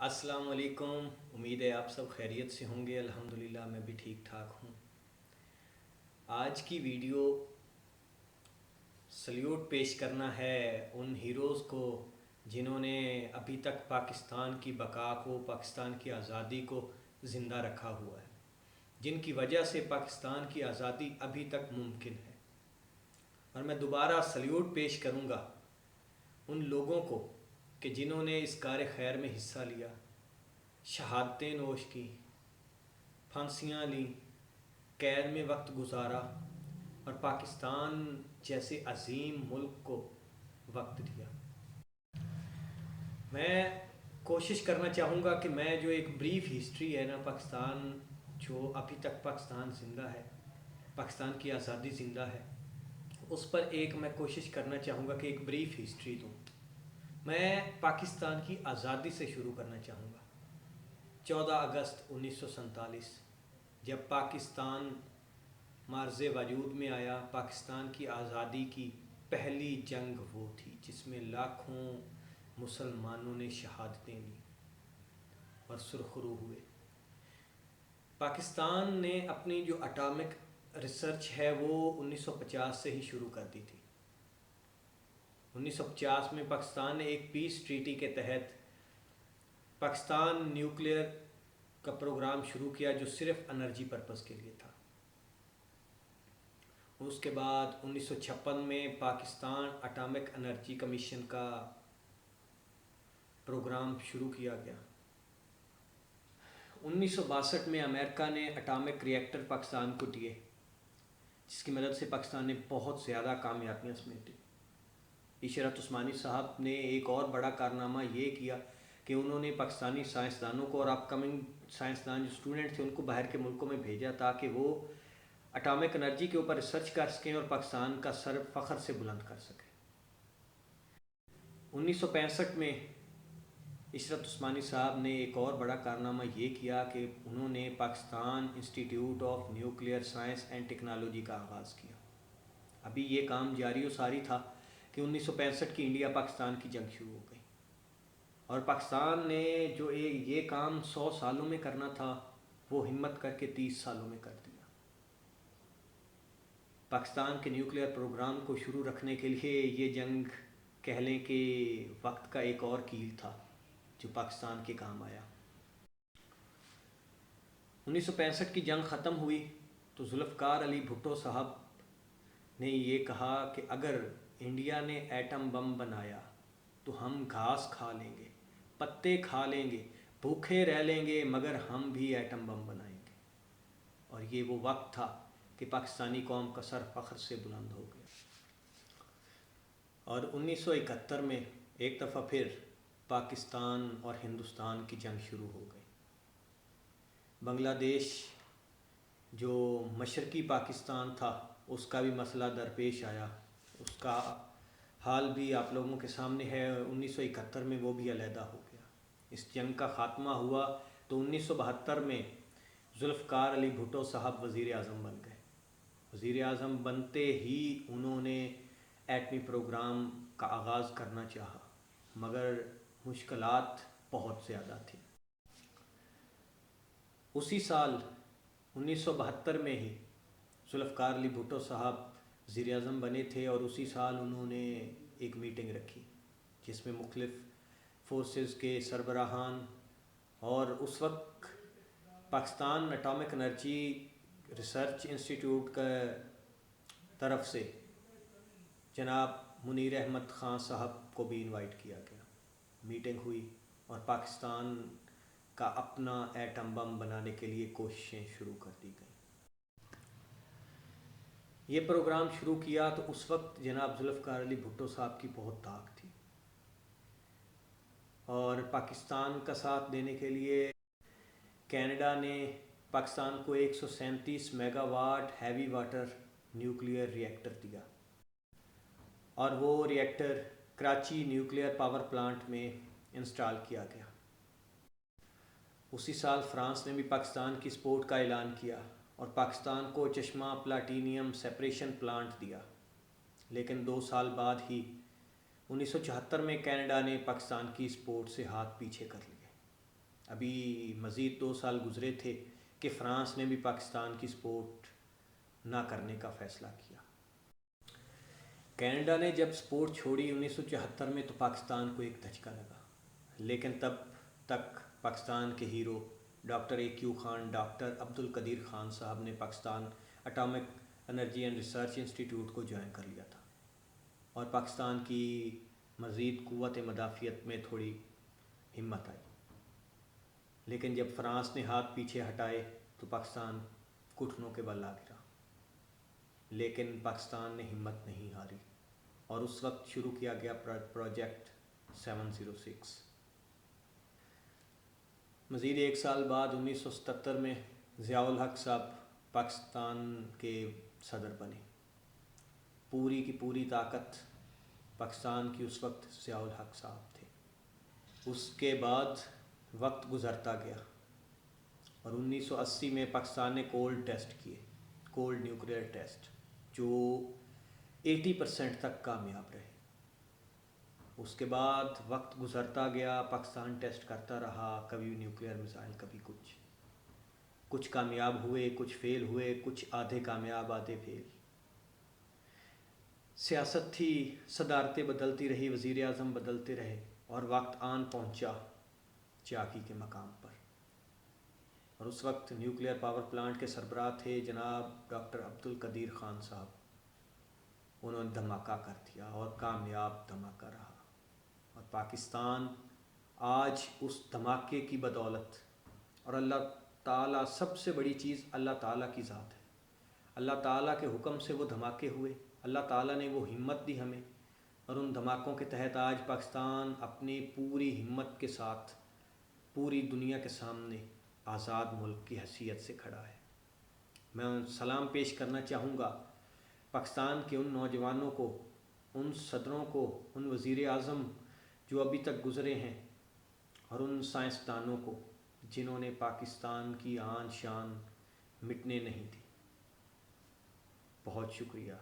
السلام علیکم. امید ہے آپ سب خیریت سے ہوں گے. الحمدللہ میں بھی ٹھیک ٹھاک ہوں. آج کی ویڈیو سلیوٹ پیش کرنا ہے ان ہیروز کو جنہوں نے ابھی تک پاکستان کی بقا کو، پاکستان کی آزادی کو زندہ رکھا ہوا ہے، جن کی وجہ سے پاکستان کی آزادی ابھی تک ممکن ہے. اور میں دوبارہ سلیوٹ پیش کروں گا ان لوگوں کو کہ جنہوں نے اس کار خیر میں حصہ لیا، شہادتیں نوش کی، پھانسیاں لیں، قید میں وقت گزارا اور پاکستان جیسے عظیم ملک کو وقت دیا. میں کوشش کرنا چاہوں گا کہ میں جو ایک بریف ہسٹری ہے نا پاکستان، جو ابھی تک پاکستان زندہ ہے، پاکستان کی آزادی زندہ ہے، اس پر میں کوشش کرنا چاہوں گا کہ ایک بریف ہسٹری دوں. میں پاکستان کی آزادی سے شروع کرنا چاہوں گا. 14 اگست 1947 جب پاکستان معرض وجود میں آیا، پاکستان کی آزادی کی پہلی جنگ وہ تھی جس میں لاکھوں مسلمانوں نے شہادتیں دی اور سرخرو ہوئے. پاکستان نے اپنی جو اٹامک ریسرچ ہے وہ 1950 سے ہی شروع کر دی تھی. 1950 میں پاکستان نے ایک پیس ٹریٹی کے تحت پاکستان نیوکلیئر کا پروگرام شروع کیا جو صرف انرجی پرپس کے لیے تھا. اس کے بعد 1956 میں پاکستان اٹامک انرجی کمیشن کا پروگرام شروع کیا گیا. 1962 میں امریکہ نے اٹامک ری ایکٹر پاکستان کو دیے، جس کی مدد سے پاکستان نے بہت زیادہ کامیابیاں سمیٹی. عشرت عثمانی صاحب نے ایک اور بڑا کارنامہ یہ کیا کہ انہوں نے پاکستانی سائنسدانوں کو اور اپ کمنگ سائنسدان جو اسٹوڈنٹ تھے ان کو باہر کے ملکوں میں بھیجا تاکہ وہ اٹامک انرجی کے اوپر ریسرچ کر سکیں اور پاکستان کا سر فخر سے بلند کر سکیں. 1965 میں عشرت عثمانی صاحب نے ایک اور بڑا کارنامہ یہ کیا کہ انہوں نے Pakistan institute of nuclear science and technology کا آغاز کیا. ابھی یہ کام جاری و ساری تھا کہ 1965 کی انڈیا پاکستان کی جنگ شروع ہو گئی اور پاکستان نے جو یہ کام 100 سالوں میں کرنا تھا وہ ہمت کر کے 30 سالوں میں کر دیا. پاکستان کے نیوکلیئر پروگرام کو شروع رکھنے کے لیے یہ جنگ کہہ لیں کہ وقت کا ایک اور کیل تھا جو پاکستان کے کام آیا. 1965 کی جنگ ختم ہوئی تو ذوالفقار علی بھٹو صاحب نے یہ کہا کہ اگر انڈیا نے ایٹم بم بنایا تو ہم گھاس کھا لیں گے، پتے کھا لیں گے، بھوکے رہ لیں گے، مگر ہم بھی ایٹم بم بنائیں گے. اور یہ وہ وقت تھا کہ پاکستانی قوم کا سر فخر سے بلند ہو گیا. اور 1971 میں ایک دفعہ پھر پاکستان اور ہندوستان کی جنگ شروع ہو گئی. بنگلہ دیش جو مشرقی پاکستان تھا اس کا بھی مسئلہ درپیش آیا، اس کا حال بھی آپ لوگوں کے سامنے ہے. 1971 میں وہ بھی علیحدہ ہو گیا. اس جنگ کا خاتمہ ہوا تو 1972 میں ذوالفقار علی بھٹو صاحب وزیر اعظم بن گئے. وزیر اعظم بنتے ہی انہوں نے ایٹمی پروگرام کا آغاز کرنا چاہا، مگر مشکلات بہت زیادہ تھیں. اسی سال 1972 میں ہی ذوالفقار علی بھٹو صاحب وزیر اعظم بنے تھے اور اسی سال انہوں نے ایک میٹنگ رکھی جس میں مختلف فورسز کے سربراہان اور اس وقت Pakistan atomic energy research institute کا طرف سے جناب منیر احمد خان صاحب کو بھی انوائٹ کیا گیا. میٹنگ ہوئی اور پاکستان کا اپنا ایٹم بم بنانے کے لیے کوششیں شروع کر دی گئیں. یہ پروگرام شروع کیا تو اس وقت جناب ذوالفقار علی بھٹو صاحب کی بہت طاقت تھی اور پاکستان کا ساتھ دینے کے لیے کینیڈا نے پاکستان کو 137 megawatt heavy water nuclear reactor دیا اور وہ reactor Karachi nuclear power plant میں انسٹال کیا گیا. اسی سال فرانس نے بھی پاکستان کی سپورٹ کا اعلان کیا اور پاکستان کو چشمہ پلاٹینیم سیپریشن پلانٹ دیا. لیکن 2 سال بعد ہی 1974 میں کینیڈا نے پاکستان کی سپورٹ سے ہاتھ پیچھے کر لیے. ابھی مزید 2 سال گزرے تھے کہ فرانس نے بھی پاکستان کی سپورٹ نہ کرنے کا فیصلہ کیا۔ کینیڈا نے جب سپورٹ چھوڑی 1974 میں تو پاکستان کو ایک دھچکا لگا، لیکن تب تک پاکستان کے hero doctor AQ Khan, doctor Abdul Qadeer Khan صاحب نے Pakistan atomic energy and research institute کو جوائن کر لیا تھا، اور پاکستان کی مزید قوت مدافعت میں تھوڑی ہمت آئی۔ لیکن جب فرانس نے ہاتھ پیچھے ہٹائے تو پاکستان گھٹنوں کے بل آ گرا، لیکن پاکستان نے ہمت نہیں ہاری اور اس وقت شروع کیا گیا پروجیکٹ 706۔ مزید 1 سال بعد 1977 میں ضیاء الحق صاحب پاکستان کے صدر بنے۔ پوری کی پوری طاقت پاکستان کی اس وقت ضیاء الحق صاحب تھے۔ اس کے بعد وقت گزرتا گیا اور 1980 میں پاکستان نے کولڈ ٹیسٹ کیے، کولڈ نیوکلیئر ٹیسٹ، جو 80% تک کامیاب رہے۔ اس کے بعد وقت گزرتا گیا، پاکستان ٹیسٹ کرتا رہا، کبھی نیوکلیئر میزائل، کبھی کچھ کامیاب ہوئے، کچھ فیل ہوئے، کچھ آدھے کامیاب آدھے فیل۔ سیاست تھی، صدارتیں بدلتی رہی، وزیر اعظم بدلتے رہے، اور وقت آن پہنچا چاقی کے مقام پر۔ اور اس وقت نیوکلیئر پاور پلانٹ کے سربراہ تھے جناب ڈاکٹر عبدالقدیر خان صاحب۔ انہوں نے دھماکہ کر دیا اور کامیاب دھماکہ رہا، اور پاکستان آج اس دھماکے کی بدولت، اور اللہ تعالیٰ، سب سے بڑی چیز اللہ تعالیٰ کی ذات ہے، اللہ تعالیٰ کے حکم سے وہ دھماکے ہوئے، اللہ تعالیٰ نے وہ ہمت دی ہمیں، اور ان دھماکوں کے تحت آج پاکستان اپنی پوری ہمت کے ساتھ پوری دنیا کے سامنے آزاد ملک کی حیثیت سے کھڑا ہے۔ میں سلام پیش کرنا چاہوں گا پاکستان کے ان نوجوانوں کو، ان صدروں کو، ان وزیر اعظم جو ابھی تک گزرے ہیں، اور ان سائنسدانوں کو جنہوں نے پاکستان کی آن شان مٹنے نہیں دی۔ بہت شکریہ۔